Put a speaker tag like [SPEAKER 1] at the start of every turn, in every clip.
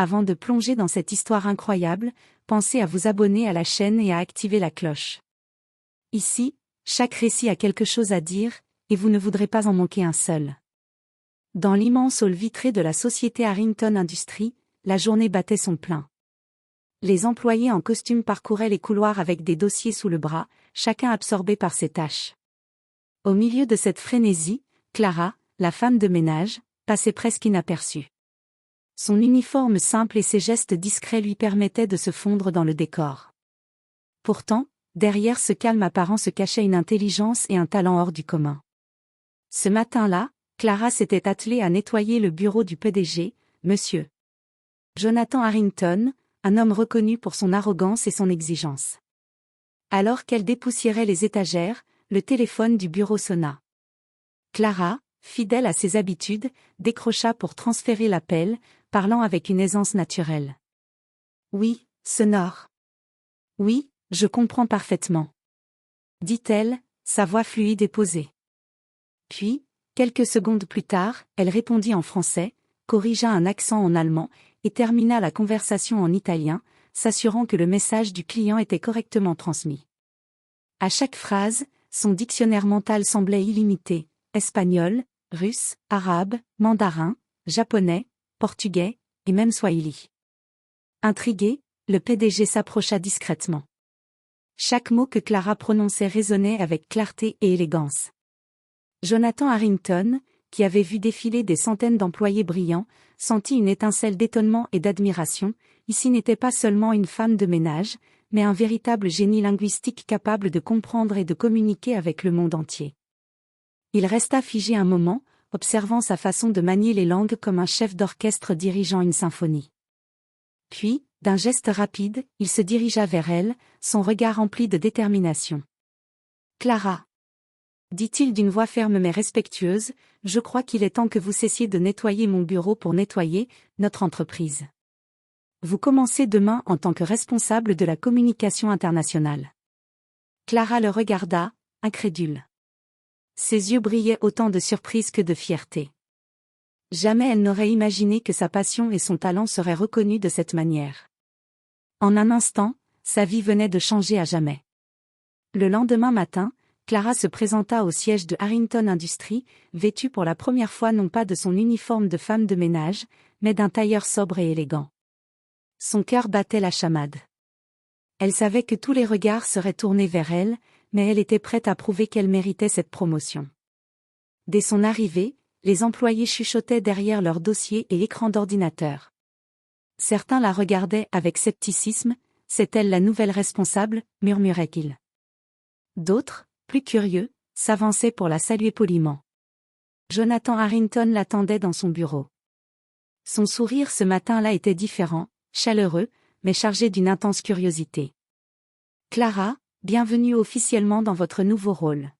[SPEAKER 1] Avant de plonger dans cette histoire incroyable, pensez à vous abonner à la chaîne et à activer la cloche. Ici, chaque récit a quelque chose à dire, et vous ne voudrez pas en manquer un seul. Dans l'immense hall vitré de la société Harrington Industries, la journée battait son plein. Les employés en costume parcouraient les couloirs avec des dossiers sous le bras, chacun absorbé par ses tâches. Au milieu de cette frénésie, Clara, la femme de ménage, passait presque inaperçue. Son uniforme simple et ses gestes discrets lui permettaient de se fondre dans le décor. Pourtant, derrière ce calme apparent se cachait une intelligence et un talent hors du commun. Ce matin-là, Clara s'était attelée à nettoyer le bureau du PDG, Monsieur Jonathan Harrington, un homme reconnu pour son arrogance et son exigence. Alors qu'elle dépoussiérait les étagères, le téléphone du bureau sonna. Clara, fidèle à ses habitudes, décrocha pour transférer l'appel, parlant avec une aisance naturelle. « Oui, sonore. Oui, je comprends parfaitement. » dit-elle, sa voix fluide et posée. Puis, quelques secondes plus tard, elle répondit en français, corrigea un accent en allemand, et termina la conversation en italien, s'assurant que le message du client était correctement transmis. À chaque phrase, son dictionnaire mental semblait illimité, espagnol, russe, arabe, mandarin, japonais, portugais, et même swahili. Intrigué, le PDG s'approcha discrètement. Chaque mot que Clara prononçait résonnait avec clarté et élégance. Jonathan Harrington, qui avait vu défiler des centaines d'employés brillants, sentit une étincelle d'étonnement et d'admiration. Ici n'était pas seulement une femme de ménage, mais un véritable génie linguistique capable de comprendre et de communiquer avec le monde entier. Il resta figé un moment, observant sa façon de manier les langues comme un chef d'orchestre dirigeant une symphonie. Puis, d'un geste rapide, il se dirigea vers elle, son regard rempli de détermination. « Clara !» dit-il d'une voix ferme mais respectueuse, « je crois qu'il est temps que vous cessiez de nettoyer mon bureau pour nettoyer notre entreprise. Vous commencez demain en tant que responsable de la communication internationale. » Clara le regarda, incrédule. Ses yeux brillaient autant de surprise que de fierté. Jamais elle n'aurait imaginé que sa passion et son talent seraient reconnus de cette manière. En un instant, sa vie venait de changer à jamais. Le lendemain matin, Clara se présenta au siège de Harrington Industries, vêtue pour la première fois non pas de son uniforme de femme de ménage, mais d'un tailleur sobre et élégant. Son cœur battait la chamade. Elle savait que tous les regards seraient tournés vers elle, mais elle était prête à prouver qu'elle méritait cette promotion. Dès son arrivée, les employés chuchotaient derrière leurs dossiers et écrans d'ordinateur. Certains la regardaient avec scepticisme, « C'est elle la nouvelle responsable ?» murmurait-il. D'autres, plus curieux, s'avançaient pour la saluer poliment. Jonathan Harrington l'attendait dans son bureau. Son sourire ce matin-là était différent, chaleureux, mais chargé d'une intense curiosité. « Clara, bienvenue officiellement dans votre nouveau rôle.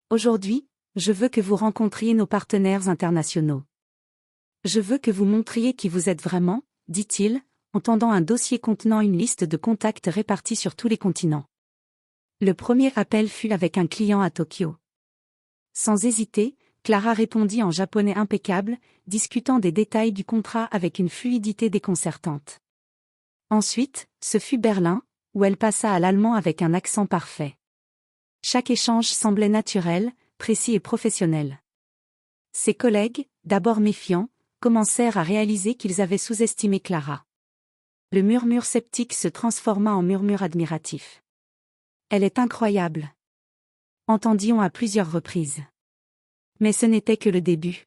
[SPEAKER 1] Aujourd'hui, je veux que vous rencontriez nos partenaires internationaux. Je veux que vous montriez qui vous êtes vraiment, » dit-il, en tendant un dossier contenant une liste de contacts répartis sur tous les continents. Le premier appel fut avec un client à Tokyo. Sans hésiter, Clara répondit en japonais impeccable, discutant des détails du contrat avec une fluidité déconcertante. Ensuite, ce fut Berlin, où elle passa à l'allemand avec un accent parfait. Chaque échange semblait naturel, précis et professionnel. Ses collègues, d'abord méfiants, commencèrent à réaliser qu'ils avaient sous-estimé Clara. Le murmure sceptique se transforma en murmure admiratif. « Elle est incroyable !» entendit-on à plusieurs reprises. Mais ce n'était que le début.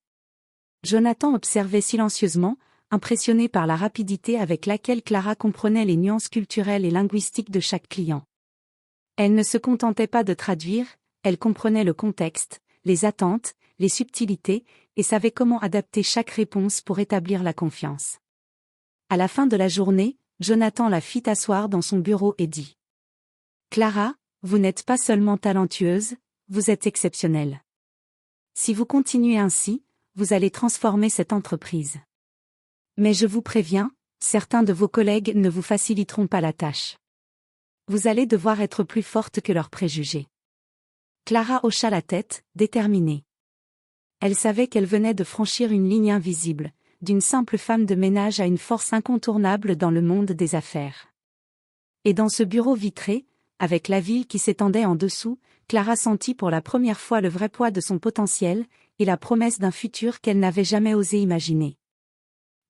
[SPEAKER 1] Jonathan observait silencieusement, impressionné par la rapidité avec laquelle Clara comprenait les nuances culturelles et linguistiques de chaque client. Elle ne se contentait pas de traduire, elle comprenait le contexte, les attentes, les subtilités, et savait comment adapter chaque réponse pour établir la confiance. À la fin de la journée, Jonathan la fit asseoir dans son bureau et dit : « Clara, vous n'êtes pas seulement talentueuse, vous êtes exceptionnelle. Si vous continuez ainsi, vous allez transformer cette entreprise. Mais je vous préviens, certains de vos collègues ne vous faciliteront pas la tâche. Vous allez devoir être plus forte que leurs préjugés. » Clara hocha la tête, déterminée. Elle savait qu'elle venait de franchir une ligne invisible, d'une simple femme de ménage à une force incontournable dans le monde des affaires. Et dans ce bureau vitré, avec la ville qui s'étendait en dessous, Clara sentit pour la première fois le vrai poids de son potentiel, et la promesse d'un futur qu'elle n'avait jamais osé imaginer.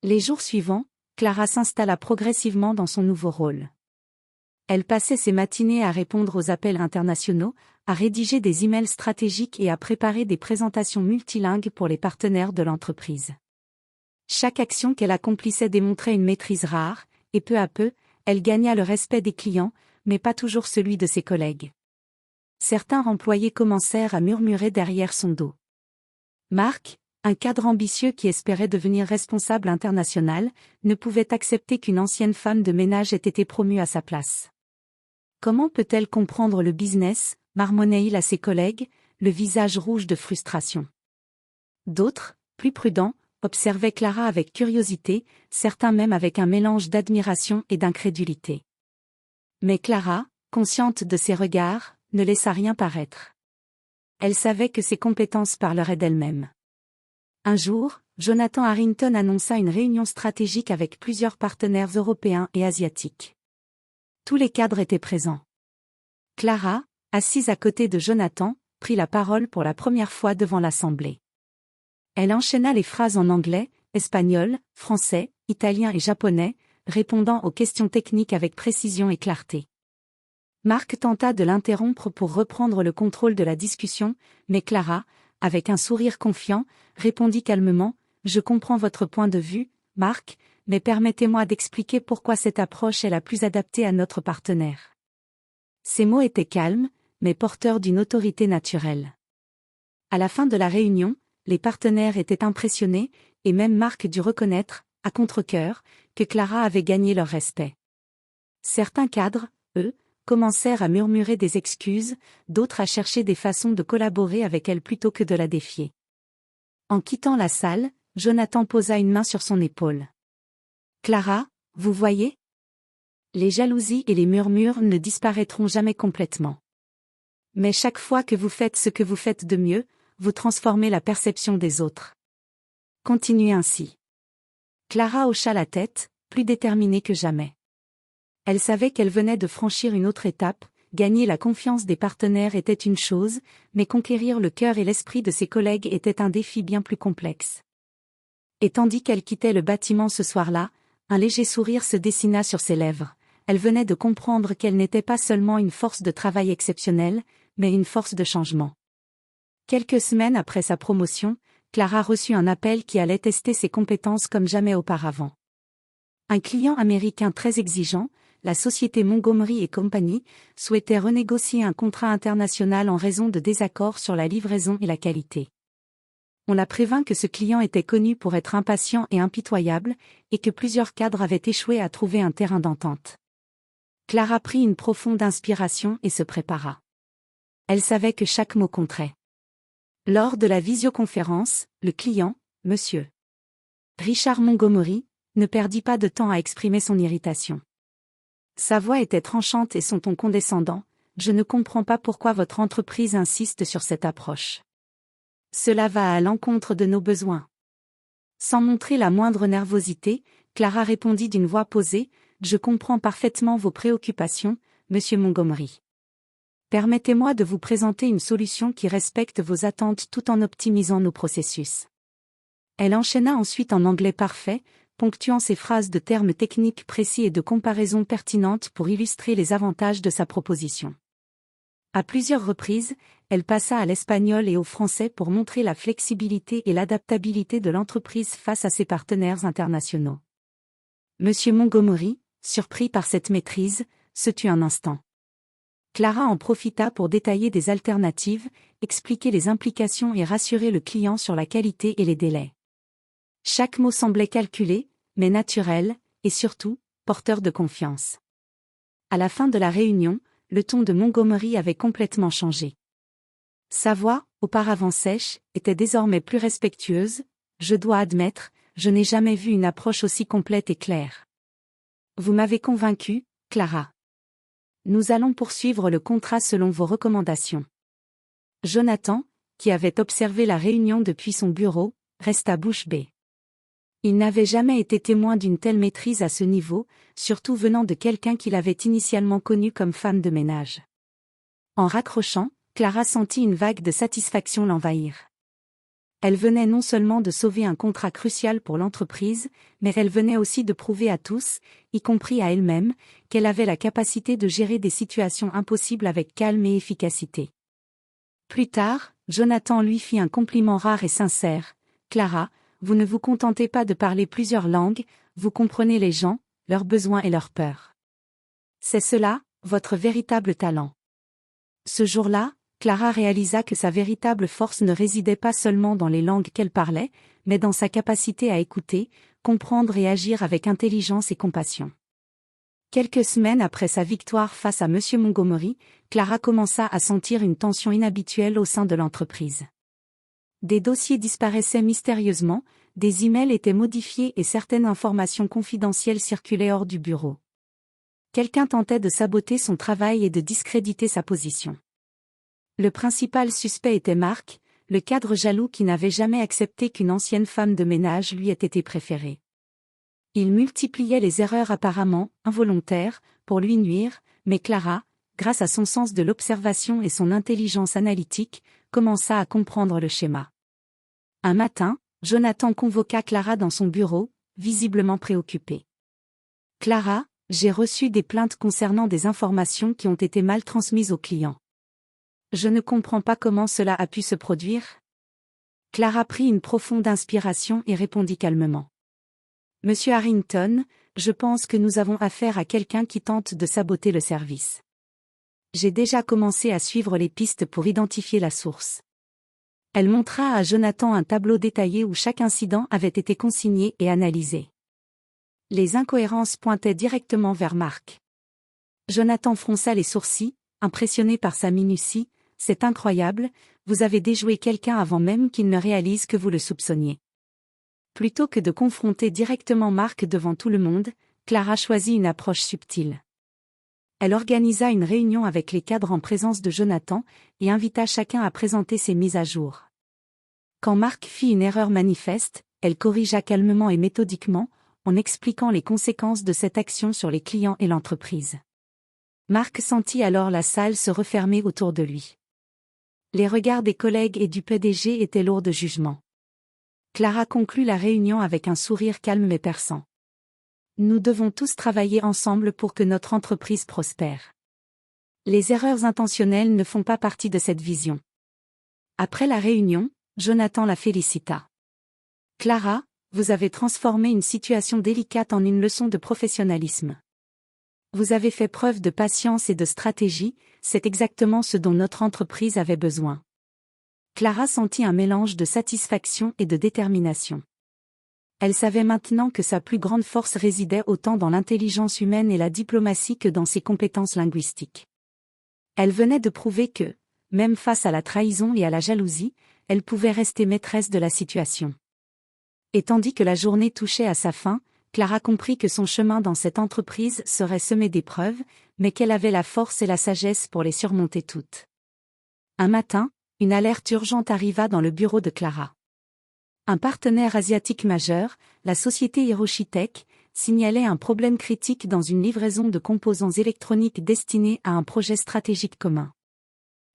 [SPEAKER 1] Les jours suivants, Clara s'installa progressivement dans son nouveau rôle. Elle passait ses matinées à répondre aux appels internationaux, à rédiger des emails stratégiques et à préparer des présentations multilingues pour les partenaires de l'entreprise. Chaque action qu'elle accomplissait démontrait une maîtrise rare, et peu à peu, elle gagna le respect des clients, mais pas toujours celui de ses collègues. Certains employés commencèrent à murmurer derrière son dos. Marc, un cadre ambitieux qui espérait devenir responsable international, ne pouvait accepter qu'une ancienne femme de ménage ait été promue à sa place. Comment peut-elle comprendre le business, marmonnait-il à ses collègues, le visage rouge de frustration. D'autres, plus prudents, observaient Clara avec curiosité, certains même avec un mélange d'admiration et d'incrédulité. Mais Clara, consciente de ses regards, ne laissa rien paraître. Elle savait que ses compétences parleraient d'elles-mêmes. Un jour, Jonathan Harrington annonça une réunion stratégique avec plusieurs partenaires européens et asiatiques. Tous les cadres étaient présents. Clara, assise à côté de Jonathan, prit la parole pour la première fois devant l'assemblée. Elle enchaîna les phrases en anglais, espagnol, français, italien et japonais, répondant aux questions techniques avec précision et clarté. Marc tenta de l'interrompre pour reprendre le contrôle de la discussion, mais Clara, avec un sourire confiant, répondit calmement « Je comprends votre point de vue, Marc, mais permettez-moi d'expliquer pourquoi cette approche est la plus adaptée à notre partenaire. » Ces mots étaient calmes, mais porteurs d'une autorité naturelle. À la fin de la réunion, les partenaires étaient impressionnés, et même Marc dut reconnaître, à contre-cœur, que Clara avait gagné leur respect. Certains cadres, eux, commencèrent à murmurer des excuses, d'autres à chercher des façons de collaborer avec elle plutôt que de la défier. En quittant la salle, Jonathan posa une main sur son épaule. « Clara, vous voyez ? Les jalousies et les murmures ne disparaîtront jamais complètement. Mais chaque fois que vous faites ce que vous faites de mieux, vous transformez la perception des autres. Continuez ainsi. » Clara hocha la tête, plus déterminée que jamais. Elle savait qu'elle venait de franchir une autre étape, gagner la confiance des partenaires était une chose, mais conquérir le cœur et l'esprit de ses collègues était un défi bien plus complexe. Et tandis qu'elle quittait le bâtiment ce soir-là, un léger sourire se dessina sur ses lèvres. Elle venait de comprendre qu'elle n'était pas seulement une force de travail exceptionnelle, mais une force de changement. Quelques semaines après sa promotion, Clara reçut un appel qui allait tester ses compétences comme jamais auparavant. Un client américain très exigeant, la société Montgomery & Company, souhaitait renégocier un contrat international en raison de désaccords sur la livraison et la qualité. On la prévint que ce client était connu pour être impatient et impitoyable, et que plusieurs cadres avaient échoué à trouver un terrain d'entente. Clara prit une profonde inspiration et se prépara. Elle savait que chaque mot compterait. Lors de la visioconférence, le client, Monsieur Richard Montgomery, ne perdit pas de temps à exprimer son irritation. Sa voix était tranchante et son ton condescendant. « Je ne comprends pas pourquoi votre entreprise insiste sur cette approche. Cela va à l'encontre de nos besoins. » Sans montrer la moindre nervosité, Clara répondit d'une voix posée, « Je comprends parfaitement vos préoccupations, Monsieur Montgomery. Permettez-moi de vous présenter une solution qui respecte vos attentes tout en optimisant nos processus. » Elle enchaîna ensuite en anglais parfait, ponctuant ses phrases de termes techniques précis et de comparaisons pertinentes pour illustrer les avantages de sa proposition. À plusieurs reprises, elle passa à l'espagnol et au français pour montrer la flexibilité et l'adaptabilité de l'entreprise face à ses partenaires internationaux. Monsieur Montgomery, surpris par cette maîtrise, se tut un instant. Clara en profita pour détailler des alternatives, expliquer les implications et rassurer le client sur la qualité et les délais. Chaque mot semblait calculé, mais naturel, et surtout, porteur de confiance. À la fin de la réunion, le ton de Montgomery avait complètement changé. Sa voix, auparavant sèche, était désormais plus respectueuse. « Je dois admettre, je n'ai jamais vu une approche aussi complète et claire. Vous m'avez convaincue, Clara. Nous allons poursuivre le contrat selon vos recommandations. » Jonathan, qui avait observé la réunion depuis son bureau, resta bouche bée. Il n'avait jamais été témoin d'une telle maîtrise à ce niveau, surtout venant de quelqu'un qu'il avait initialement connu comme femme de ménage. En raccrochant, Clara sentit une vague de satisfaction l'envahir. Elle venait non seulement de sauver un contrat crucial pour l'entreprise, mais elle venait aussi de prouver à tous, y compris à elle-même, qu'elle avait la capacité de gérer des situations impossibles avec calme et efficacité. Plus tard, Jonathan lui fit un compliment rare et sincère. « Clara, vous ne vous contentez pas de parler plusieurs langues, vous comprenez les gens, leurs besoins et leurs peurs. C'est cela, votre véritable talent. » Ce jour-là, Clara réalisa que sa véritable force ne résidait pas seulement dans les langues qu'elle parlait, mais dans sa capacité à écouter, comprendre et agir avec intelligence et compassion. Quelques semaines après sa victoire face à M. Montgomery, Clara commença à sentir une tension inhabituelle au sein de l'entreprise. Des dossiers disparaissaient mystérieusement, des emails étaient modifiés et certaines informations confidentielles circulaient hors du bureau. Quelqu'un tentait de saboter son travail et de discréditer sa position. Le principal suspect était Mark, le cadre jaloux qui n'avait jamais accepté qu'une ancienne femme de ménage lui ait été préférée. Il multipliait les erreurs apparemment involontaires pour lui nuire, mais Clara, grâce à son sens de l'observation et son intelligence analytique, commença à comprendre le schéma. Un matin, Jonathan convoqua Clara dans son bureau, visiblement préoccupé. « Clara, j'ai reçu des plaintes concernant des informations qui ont été mal transmises aux clients. Je ne comprends pas comment cela a pu se produire. » Clara prit une profonde inspiration et répondit calmement. « Monsieur Harrington, je pense que nous avons affaire à quelqu'un qui tente de saboter le service. J'ai déjà commencé à suivre les pistes pour identifier la source. » Elle montra à Jonathan un tableau détaillé où chaque incident avait été consigné et analysé. Les incohérences pointaient directement vers Mark. Jonathan fronça les sourcils, impressionné par sa minutie. « C'est incroyable, vous avez déjoué quelqu'un avant même qu'il ne réalise que vous le soupçonniez. » Plutôt que de confronter directement Mark devant tout le monde, Clara choisit une approche subtile. Elle organisa une réunion avec les cadres en présence de Jonathan et invita chacun à présenter ses mises à jour. Quand Mark fit une erreur manifeste, elle corrigea calmement et méthodiquement, en expliquant les conséquences de cette action sur les clients et l'entreprise. Mark sentit alors la salle se refermer autour de lui. Les regards des collègues et du PDG étaient lourds de jugement. Clara conclut la réunion avec un sourire calme mais perçant. « Nous devons tous travailler ensemble pour que notre entreprise prospère. Les erreurs intentionnelles ne font pas partie de cette vision. » Après la réunion, Jonathan la félicita. « Clara, vous avez transformé une situation délicate en une leçon de professionnalisme. Vous avez fait preuve de patience et de stratégie, c'est exactement ce dont notre entreprise avait besoin. » Clara sentit un mélange de satisfaction et de détermination. Elle savait maintenant que sa plus grande force résidait autant dans l'intelligence humaine et la diplomatie que dans ses compétences linguistiques. Elle venait de prouver que, même face à la trahison et à la jalousie, elle pouvait rester maîtresse de la situation. Et tandis que la journée touchait à sa fin, Clara comprit que son chemin dans cette entreprise serait semé d'épreuves, mais qu'elle avait la force et la sagesse pour les surmonter toutes. Un matin, une alerte urgente arriva dans le bureau de Clara. Un partenaire asiatique majeur, la société Hiroshi Tech, signalait un problème critique dans une livraison de composants électroniques destinés à un projet stratégique commun.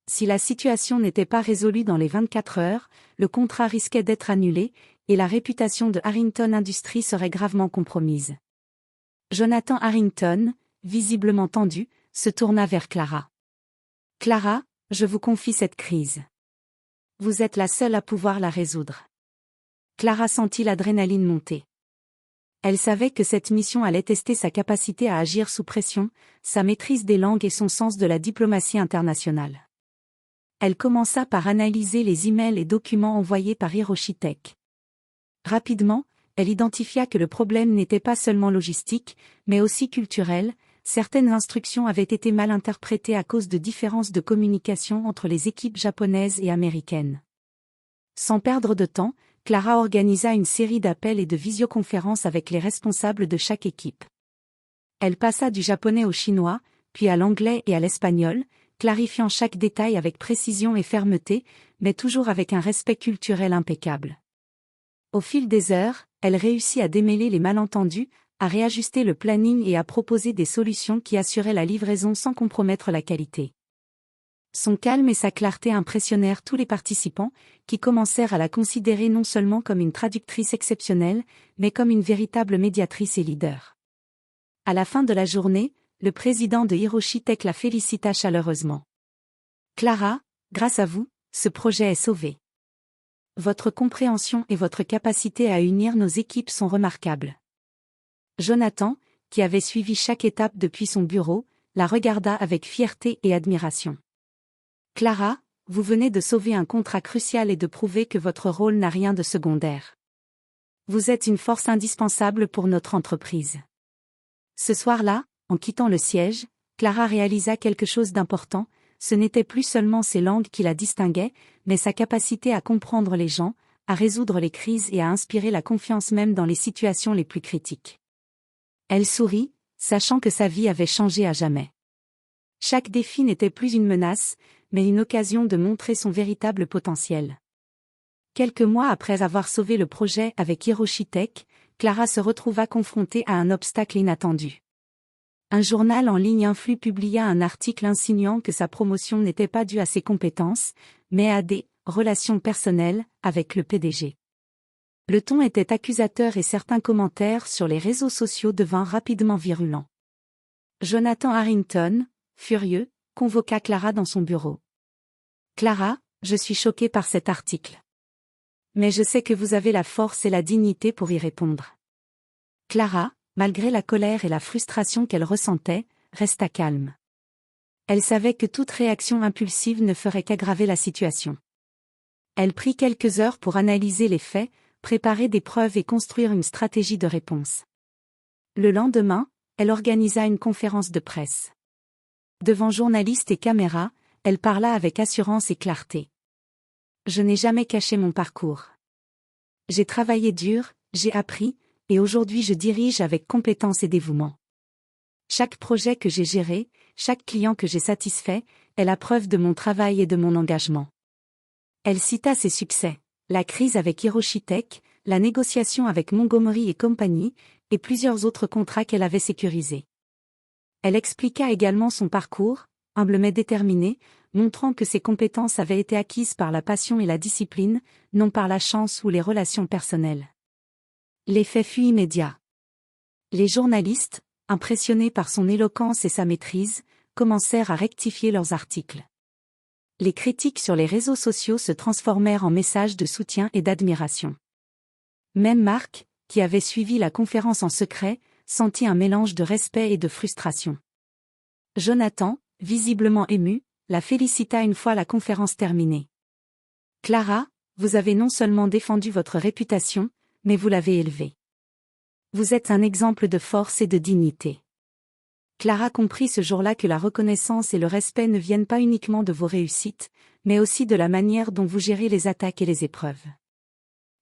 [SPEAKER 1] Si la situation n'était pas résolue dans les 24 heures, le contrat risquait d'être annulé, et la réputation de Harrington Industries serait gravement compromise. Jonathan Harrington, visiblement tendu, se tourna vers Clara. « Clara, je vous confie cette crise. Vous êtes la seule à pouvoir la résoudre. » Clara sentit l'adrénaline monter. Elle savait que cette mission allait tester sa capacité à agir sous pression, sa maîtrise des langues et son sens de la diplomatie internationale. Elle commença par analyser les emails et documents envoyés par Hiroshi Tech. Rapidement, elle identifia que le problème n'était pas seulement logistique, mais aussi culturel. Certaines instructions avaient été mal interprétées à cause de différences de communication entre les équipes japonaises et américaines. Sans perdre de temps, Clara organisa une série d'appels et de visioconférences avec les responsables de chaque équipe. Elle passa du japonais au chinois, puis à l'anglais et à l'espagnol, clarifiant chaque détail avec précision et fermeté, mais toujours avec un respect culturel impeccable. Au fil des heures, elle réussit à démêler les malentendus, à réajuster le planning et à proposer des solutions qui assuraient la livraison sans compromettre la qualité. Son calme et sa clarté impressionnèrent tous les participants, qui commencèrent à la considérer non seulement comme une traductrice exceptionnelle, mais comme une véritable médiatrice et leader. À la fin de la journée, le président de Hiroshi Tech la félicita chaleureusement. Clara, grâce à vous, ce projet est sauvé. Votre compréhension et votre capacité à unir nos équipes sont remarquables. Jonathan, qui avait suivi chaque étape depuis son bureau, la regarda avec fierté et admiration. Clara, vous venez de sauver un contrat crucial et de prouver que votre rôle n'a rien de secondaire. Vous êtes une force indispensable pour notre entreprise. Ce soir-là, en quittant le siège, Clara réalisa quelque chose d'important. Ce n'était plus seulement ses langues qui la distinguaient, mais sa capacité à comprendre les gens, à résoudre les crises et à inspirer la confiance même dans les situations les plus critiques. Elle sourit, sachant que sa vie avait changé à jamais. Chaque défi n'était plus une menace, mais une occasion de montrer son véritable potentiel. Quelques mois après avoir sauvé le projet avec Hiroshi Tech, Clara se retrouva confrontée à un obstacle inattendu. Un journal en ligne influent publia un article insinuant que sa promotion n'était pas due à ses compétences, mais à des « relations personnelles » avec le PDG. Le ton était accusateur et certains commentaires sur les réseaux sociaux devinrent rapidement virulents. Jonathan Harrington, furieux, convoqua Clara dans son bureau. « Clara, je suis choqué par cet article. Mais je sais que vous avez la force et la dignité pour y répondre. » Clara, malgré la colère et la frustration qu'elle ressentait, resta calme. Elle savait que toute réaction impulsive ne ferait qu'aggraver la situation. Elle prit quelques heures pour analyser les faits, préparer des preuves et construire une stratégie de réponse. Le lendemain, elle organisa une conférence de presse. Devant journalistes et caméras, elle parla avec assurance et clarté. « Je n'ai jamais caché mon parcours. J'ai travaillé dur, j'ai appris, et aujourd'hui je dirige avec compétence et dévouement. Chaque projet que j'ai géré, chaque client que j'ai satisfait, est la preuve de mon travail et de mon engagement. » Elle cita ses succès, la crise avec Hiroshi Tech, la négociation avec Montgomery et compagnie, et plusieurs autres contrats qu'elle avait sécurisés. Elle expliqua également son parcours, humble mais déterminé, montrant que ses compétences avaient été acquises par la passion et la discipline, non par la chance ou les relations personnelles. L'effet fut immédiat. Les journalistes, impressionnés par son éloquence et sa maîtrise, commencèrent à rectifier leurs articles. Les critiques sur les réseaux sociaux se transformèrent en messages de soutien et d'admiration. Même Marc, qui avait suivi la conférence en secret, sentit un mélange de respect et de frustration. Jonathan, visiblement ému, la félicita une fois la conférence terminée. « Clara, vous avez non seulement défendu votre réputation, mais vous l'avez élevée. Vous êtes un exemple de force et de dignité. » Clara comprit ce jour-là que la reconnaissance et le respect ne viennent pas uniquement de vos réussites, mais aussi de la manière dont vous gérez les attaques et les épreuves.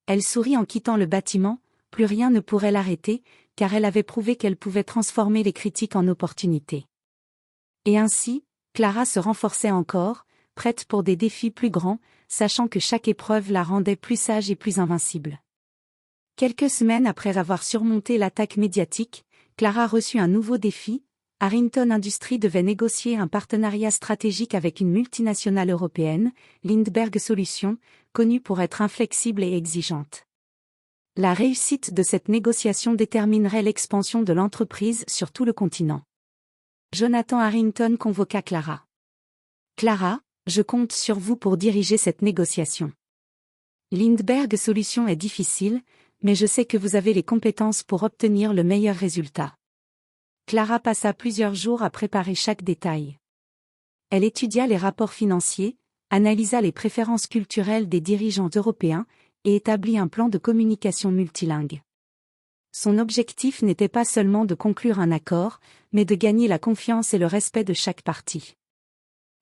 [SPEAKER 1] Elle sourit en quittant le bâtiment, plus rien ne pourrait l'arrêter, car elle avait prouvé qu'elle pouvait transformer les critiques en opportunités. Et ainsi, Clara se renforçait encore, prête pour des défis plus grands, sachant que chaque épreuve la rendait plus sage et plus invincible. Quelques semaines après avoir surmonté l'attaque médiatique, Clara reçut un nouveau défi. Harrington Industries devait négocier un partenariat stratégique avec une multinationale européenne, Lindbergh Solutions, connue pour être inflexible et exigeante. La réussite de cette négociation déterminerait l'expansion de l'entreprise sur tout le continent. Jonathan Harrington convoqua Clara. « Clara, je compte sur vous pour diriger cette négociation. Lindbergh Solutions est difficile, mais je sais que vous avez les compétences pour obtenir le meilleur résultat. » Clara passa plusieurs jours à préparer chaque détail. Elle étudia les rapports financiers, analysa les préférences culturelles des dirigeants européens et établit un plan de communication multilingue. Son objectif n'était pas seulement de conclure un accord, mais de gagner la confiance et le respect de chaque partie.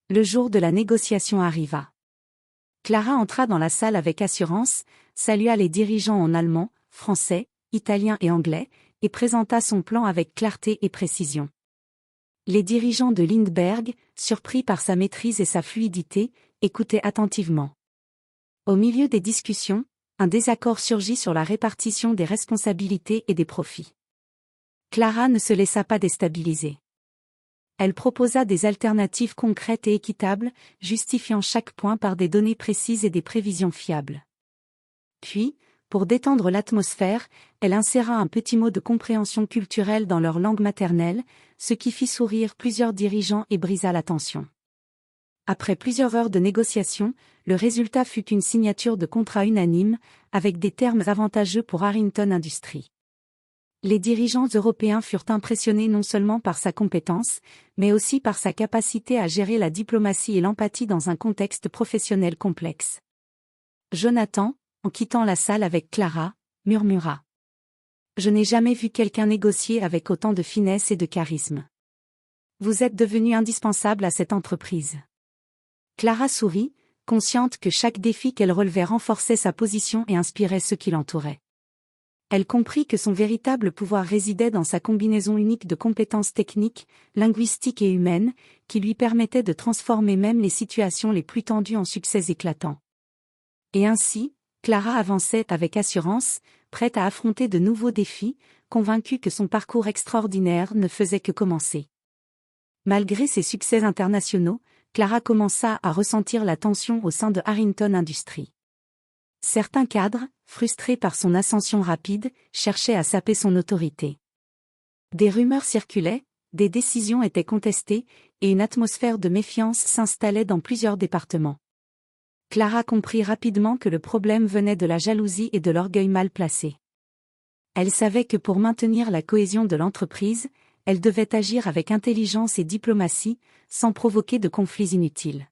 [SPEAKER 1] Le jour de la négociation arriva. Clara entra dans la salle avec assurance, salua les dirigeants en allemand, français, italien et anglais, et présenta son plan avec clarté et précision. Les dirigeants de Lindbergh, surpris par sa maîtrise et sa fluidité, écoutaient attentivement. Au milieu des discussions, un désaccord surgit sur la répartition des responsabilités et des profits. Clara ne se laissa pas déstabiliser. Elle proposa des alternatives concrètes et équitables, justifiant chaque point par des données précises et des prévisions fiables. Puis, pour détendre l'atmosphère, elle inséra un petit mot de compréhension culturelle dans leur langue maternelle, ce qui fit sourire plusieurs dirigeants et brisa la tension. Après plusieurs heures de négociations, le résultat fut une signature de contrat unanime, avec des termes avantageux pour Harrington Industries. Les dirigeants européens furent impressionnés non seulement par sa compétence, mais aussi par sa capacité à gérer la diplomatie et l'empathie dans un contexte professionnel complexe. Jonathan, en quittant la salle avec Clara, murmura. « Je n'ai jamais vu quelqu'un négocier avec autant de finesse et de charisme. Vous êtes devenu indispensable à cette entreprise. » Clara sourit, consciente que chaque défi qu'elle relevait renforçait sa position et inspirait ceux qui l'entouraient. Elle comprit que son véritable pouvoir résidait dans sa combinaison unique de compétences techniques, linguistiques et humaines, qui lui permettait de transformer même les situations les plus tendues en succès éclatants. Et ainsi, Clara avançait avec assurance, prête à affronter de nouveaux défis, convaincue que son parcours extraordinaire ne faisait que commencer. Malgré ses succès internationaux, Clara commença à ressentir la tension au sein de Harrington Industries. Certains cadres, frustrés par son ascension rapide, cherchaient à saper son autorité. Des rumeurs circulaient, des décisions étaient contestées, et une atmosphère de méfiance s'installait dans plusieurs départements. Clara comprit rapidement que le problème venait de la jalousie et de l'orgueil mal placé. Elle savait que pour maintenir la cohésion de l'entreprise, elle devait agir avec intelligence et diplomatie, sans provoquer de conflits inutiles.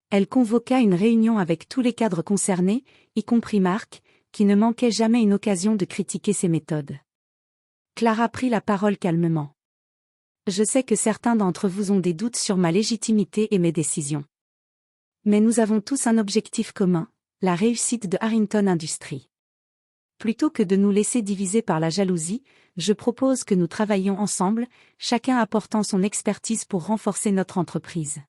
[SPEAKER 1] Elle convoqua une réunion avec tous les cadres concernés, y compris Marc, qui ne manquait jamais une occasion de critiquer ses méthodes. Clara prit la parole calmement. « Je sais que certains d'entre vous ont des doutes sur ma légitimité et mes décisions. Mais nous avons tous un objectif commun, la réussite de Harrington Industries. Plutôt que de nous laisser diviser par la jalousie, je propose que nous travaillions ensemble, chacun apportant son expertise pour renforcer notre entreprise. »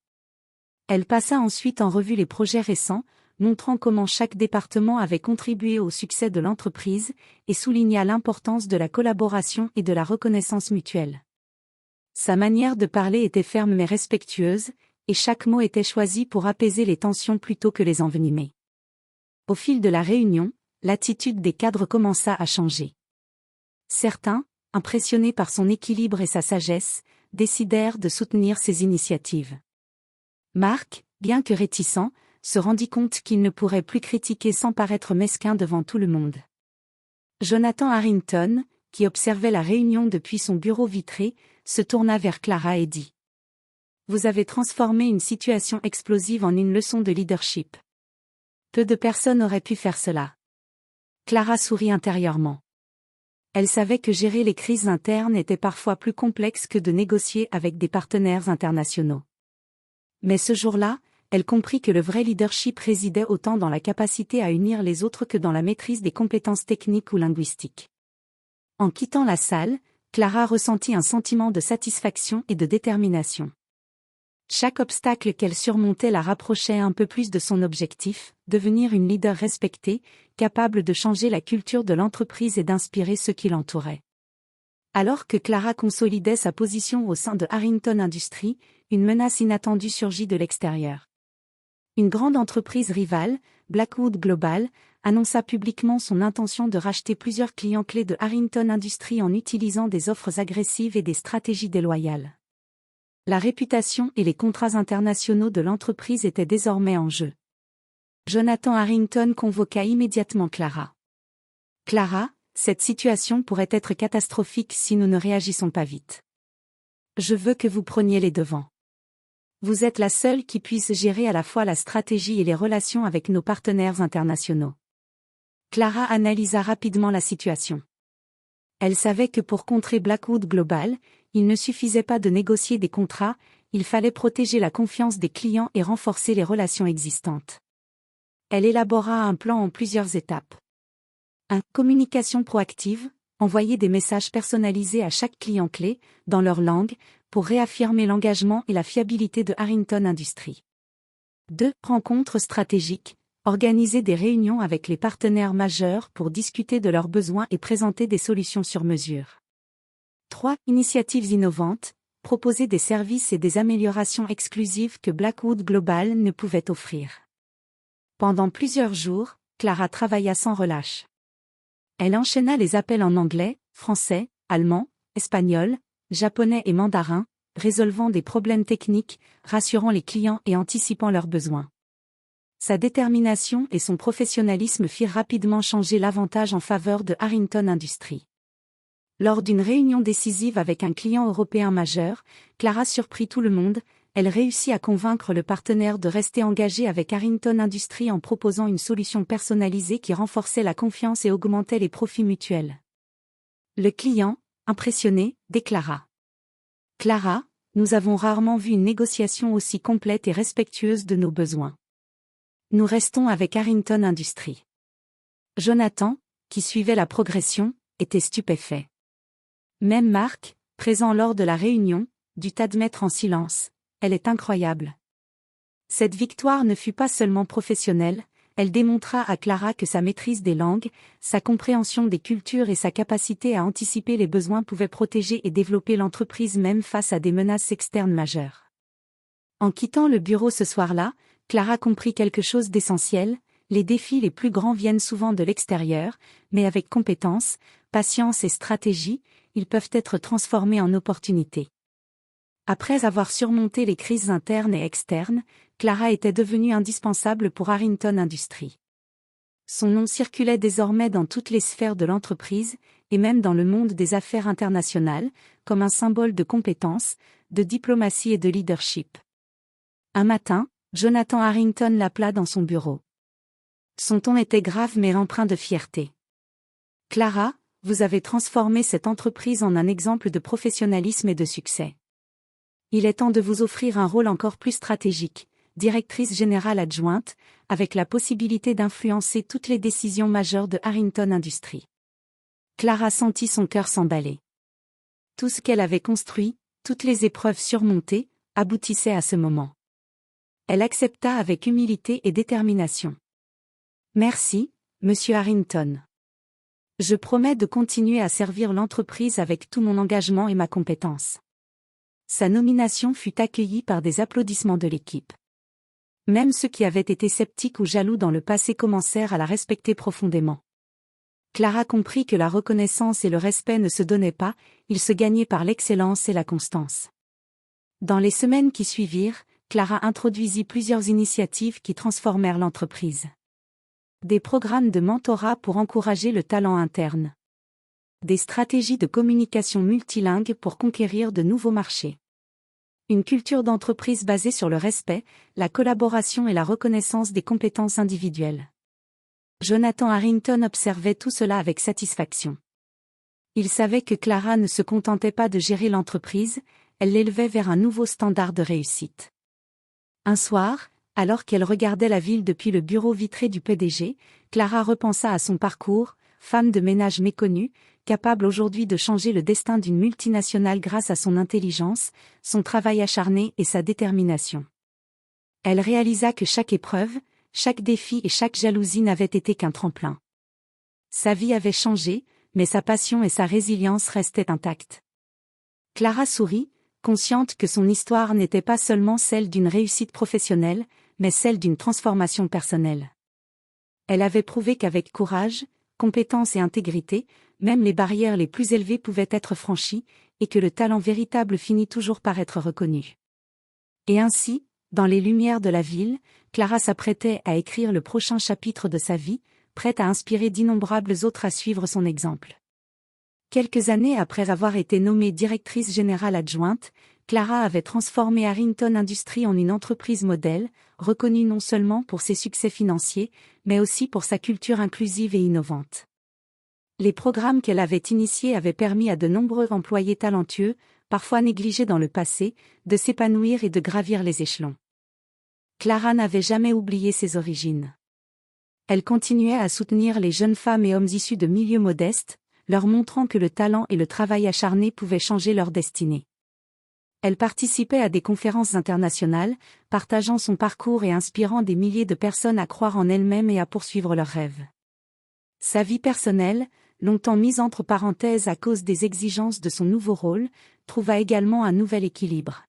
[SPEAKER 1] Elle passa ensuite en revue les projets récents, montrant comment chaque département avait contribué au succès de l'entreprise, et souligna l'importance de la collaboration et de la reconnaissance mutuelle. Sa manière de parler était ferme mais respectueuse, et chaque mot était choisi pour apaiser les tensions plutôt que les envenimer. Au fil de la réunion, l'attitude des cadres commença à changer. Certains, impressionnés par son équilibre et sa sagesse, décidèrent de soutenir ses initiatives. Marc, bien que réticent, se rendit compte qu'il ne pourrait plus critiquer sans paraître mesquin devant tout le monde. Jonathan Harrington, qui observait la réunion depuis son bureau vitré, se tourna vers Clara et dit : « Vous avez transformé une situation explosive en une leçon de leadership. Peu de personnes auraient pu faire cela. » Clara sourit intérieurement. Elle savait que gérer les crises internes était parfois plus complexe que de négocier avec des partenaires internationaux. Mais ce jour-là, elle comprit que le vrai leadership résidait autant dans la capacité à unir les autres que dans la maîtrise des compétences techniques ou linguistiques. En quittant la salle, Clara ressentit un sentiment de satisfaction et de détermination. Chaque obstacle qu'elle surmontait la rapprochait un peu plus de son objectif, devenir une leader respectée, capable de changer la culture de l'entreprise et d'inspirer ceux qui l'entouraient. Alors que Clara consolidait sa position au sein de Harrington Industries, une menace inattendue surgit de l'extérieur. Une grande entreprise rivale, Blackwood Global, annonça publiquement son intention de racheter plusieurs clients clés de Harrington Industries en utilisant des offres agressives et des stratégies déloyales. La réputation et les contrats internationaux de l'entreprise étaient désormais en jeu. Jonathan Harrington convoqua immédiatement Clara. « Clara, cette situation pourrait être catastrophique si nous ne réagissons pas vite. Je veux que vous preniez les devants. Vous êtes la seule qui puisse gérer à la fois la stratégie et les relations avec nos partenaires internationaux. » Clara analysa rapidement la situation. Elle savait que pour contrer Blackwood Global, il ne suffisait pas de négocier des contrats, il fallait protéger la confiance des clients et renforcer les relations existantes. Elle élabora un plan en plusieurs étapes. 1. Communication proactive, envoyer des messages personnalisés à chaque client clé, dans leur langue, pour réaffirmer l'engagement et la fiabilité de Harrington Industries. 2. Rencontre stratégique, Organiser des réunions avec les partenaires majeurs pour discuter de leurs besoins et présenter des solutions sur mesure. 3. Initiatives innovantes, proposer des services et des améliorations exclusives que Blackwood Global ne pouvait offrir. Pendant plusieurs jours, Clara travailla sans relâche. Elle enchaîna les appels en anglais, français, allemand, espagnol, japonais et mandarin, résolvant des problèmes techniques, rassurant les clients et anticipant leurs besoins. Sa détermination et son professionnalisme firent rapidement changer l'avantage en faveur de Harrington Industries. Lors d'une réunion décisive avec un client européen majeur, Clara surprit tout le monde. Elle réussit à convaincre le partenaire de rester engagé avec Harrington Industries en proposant une solution personnalisée qui renforçait la confiance et augmentait les profits mutuels. Le client, impressionné, déclara: Clara, nous avons rarement vu une négociation aussi complète et respectueuse de nos besoins. Nous restons avec Harrington Industries. Jonathan, qui suivait la progression, était stupéfait. Même Marc, présent lors de la réunion, dut admettre en silence: elle est incroyable. Cette victoire ne fut pas seulement professionnelle, elle démontra à Clara que sa maîtrise des langues, sa compréhension des cultures et sa capacité à anticiper les besoins pouvaient protéger et développer l'entreprise même face à des menaces externes majeures. En quittant le bureau ce soir-là, Clara comprit quelque chose d'essentiel: les défis les plus grands viennent souvent de l'extérieur, mais avec compétence, patience et stratégie, ils peuvent être transformés en opportunités. Après avoir surmonté les crises internes et externes, Clara était devenue indispensable pour Harrington Industries. Son nom circulait désormais dans toutes les sphères de l'entreprise, et même dans le monde des affaires internationales, comme un symbole de compétence, de diplomatie et de leadership. Un matin, Jonathan Harrington l'appela dans son bureau. Son ton était grave mais empreint de fierté. « Clara, vous avez transformé cette entreprise en un exemple de professionnalisme et de succès. Il est temps de vous offrir un rôle encore plus stratégique, directrice générale adjointe, avec la possibilité d'influencer toutes les décisions majeures de Harrington Industries. » Clara sentit son cœur s'emballer. Tout ce qu'elle avait construit, toutes les épreuves surmontées, aboutissaient à ce moment. Elle accepta avec humilité et détermination. « Merci, Monsieur Harrington. Je promets de continuer à servir l'entreprise avec tout mon engagement et ma compétence. » Sa nomination fut accueillie par des applaudissements de l'équipe. Même ceux qui avaient été sceptiques ou jaloux dans le passé commencèrent à la respecter profondément. Clara comprit que la reconnaissance et le respect ne se donnaient pas, ils se gagnaient par l'excellence et la constance. Dans les semaines qui suivirent, Clara introduisit plusieurs initiatives qui transformèrent l'entreprise. Des programmes de mentorat pour encourager le talent interne. Des stratégies de communication multilingues pour conquérir de nouveaux marchés. Une culture d'entreprise basée sur le respect, la collaboration et la reconnaissance des compétences individuelles. Jonathan Harrington observait tout cela avec satisfaction. Il savait que Clara ne se contentait pas de gérer l'entreprise, elle l'élevait vers un nouveau standard de réussite. Un soir, alors qu'elle regardait la ville depuis le bureau vitré du PDG, Clara repensa à son parcours, femme de ménage méconnue, capable aujourd'hui de changer le destin d'une multinationale grâce à son intelligence, son travail acharné et sa détermination. Elle réalisa que chaque épreuve, chaque défi et chaque jalousie n'avaient été qu'un tremplin. Sa vie avait changé, mais sa passion et sa résilience restaient intactes. Clara sourit, consciente que son histoire n'était pas seulement celle d'une réussite professionnelle, mais celle d'une transformation personnelle. Elle avait prouvé qu'avec courage, compétence et intégrité, même les barrières les plus élevées pouvaient être franchies, et que le talent véritable finit toujours par être reconnu. Et ainsi, dans les lumières de la ville, Clara s'apprêtait à écrire le prochain chapitre de sa vie, prête à inspirer d'innombrables autres à suivre son exemple. Quelques années après avoir été nommée directrice générale adjointe, Clara avait transformé Harrington Industries en une entreprise modèle, reconnue non seulement pour ses succès financiers, mais aussi pour sa culture inclusive et innovante. Les programmes qu'elle avait initiés avaient permis à de nombreux employés talentueux, parfois négligés dans le passé, de s'épanouir et de gravir les échelons. Clara n'avait jamais oublié ses origines. Elle continuait à soutenir les jeunes femmes et hommes issus de milieux modestes, leur montrant que le talent et le travail acharné pouvaient changer leur destinée. Elle participait à des conférences internationales, partageant son parcours et inspirant des milliers de personnes à croire en elles-mêmes et à poursuivre leurs rêves. Sa vie personnelle, longtemps mise entre parenthèses à cause des exigences de son nouveau rôle, trouva également un nouvel équilibre.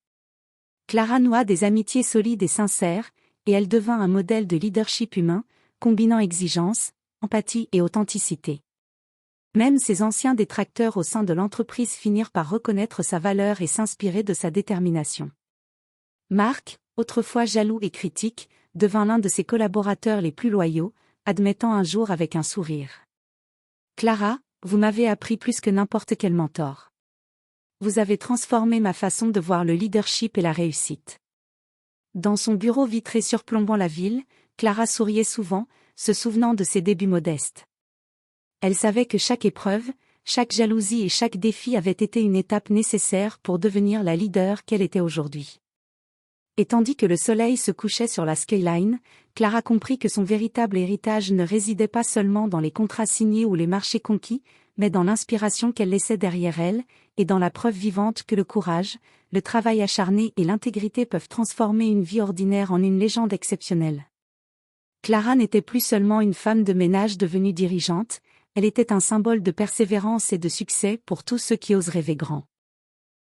[SPEAKER 1] Clara noua des amitiés solides et sincères, et elle devint un modèle de leadership humain, combinant exigence, empathie et authenticité. Même ses anciens détracteurs au sein de l'entreprise finirent par reconnaître sa valeur et s'inspirer de sa détermination. Marc, autrefois jaloux et critique, devint l'un de ses collaborateurs les plus loyaux, admettant un jour avec un sourire. « Clara, vous m'avez appris plus que n'importe quel mentor. Vous avez transformé ma façon de voir le leadership et la réussite. » Dans son bureau vitré surplombant la ville, Clara souriait souvent, se souvenant de ses débuts modestes. Elle savait que chaque épreuve, chaque jalousie et chaque défi avait été une étape nécessaire pour devenir la leader qu'elle était aujourd'hui. Et tandis que le soleil se couchait sur la skyline, Clara comprit que son véritable héritage ne résidait pas seulement dans les contrats signés ou les marchés conquis, mais dans l'inspiration qu'elle laissait derrière elle, et dans la preuve vivante que le courage, le travail acharné et l'intégrité peuvent transformer une vie ordinaire en une légende exceptionnelle. Clara n'était plus seulement une femme de ménage devenue dirigeante, elle était un symbole de persévérance et de succès pour tous ceux qui osent rêver grand.